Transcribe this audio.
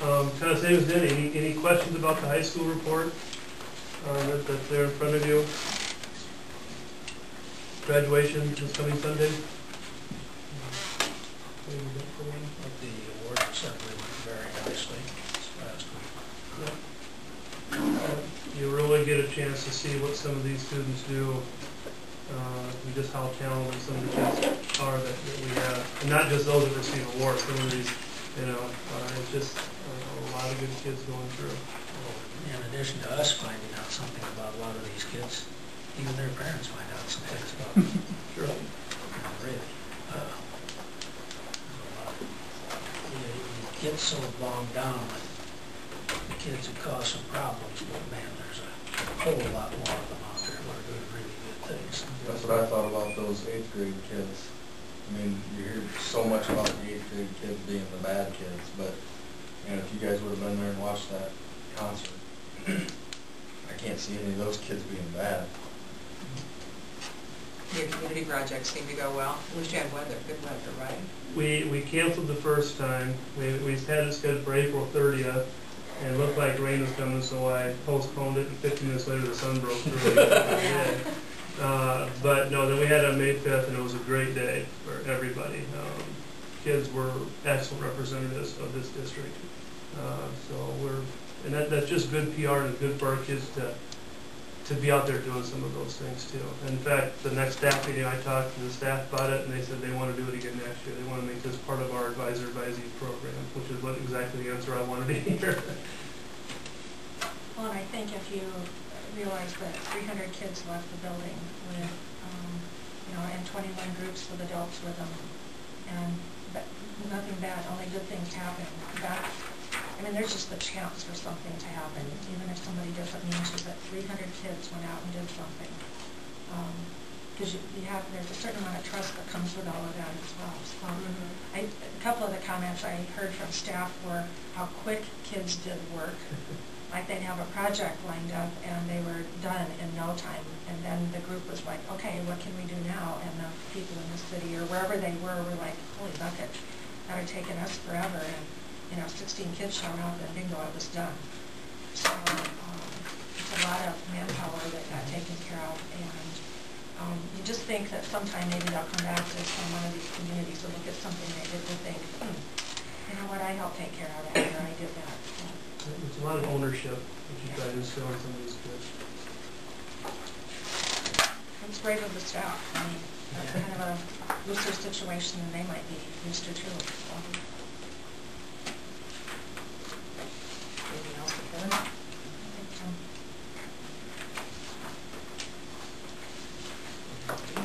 Kind of same as Denny. Any questions about the high school report that's there in front of you? Graduation is coming Sunday. The award assembly went very nicely this last week. You really get a chance to see what some of these students do, and just how talented some of the kids are that we have, and not just those that receive awards. Some of these, it's just a lot of good kids going through. In addition to us finding out something about a lot of these kids, even their parents find out some things about them. Sure. Really. You get so bogged down with the kids who cause some problems, but man, there's a whole lot more of them out there who are doing really good things. That's what I thought about those 8th grade kids. I mean, you hear so much about the 8th grade kids being the bad kids, but if you guys would have been there and watched that concert, I can't see any of those kids being bad. Your community projects seem to go well. At least you had weather, good weather, right? We canceled the first time. We had it scheduled for April 30th, and it looked like rain was coming, so I postponed it, and 15 minutes later the sun broke through. But no, then we had it on May 5th, and it was a great day for everybody. Kids were excellent representatives of this district. And that's just good PR, and it's good for our kids to be out there doing some of those things too. In fact, the next staff meeting, I talked to the staff about it, and they said they want to do it again next year. They want to make this part of our advisor-advisee program, which is what exactly the answer I wanted to hear. Well, and I think if you realize that 300 kids left the building with, and 21 groups with adults with them, and nothing bad, only good things happen. There's just the chance for something to happen, even if somebody doesn't mean to, but 300 kids went out and did something. Because there's a certain amount of trust that comes with all of that as well. So a couple of the comments I heard from staff were how quick kids did work. Like they'd have a project lined up and they were done in no time. And then the group was like, okay, what can we do now? And the people in the city or wherever they were like, holy bucket, that had taken us forever. And 16 kids showed up and bingo, it was done. So it's a lot of manpower that got taken care of, and you just think that sometime maybe they'll come back to one of these communities and look at something they did and think, you know what, I helped take care of that, or I did that. So. There's a lot of ownership that you try to instill in some of these kids. It's great of the staff. That's kind of a looser situation than they might be used to too. So. Anything else to finish? I think so.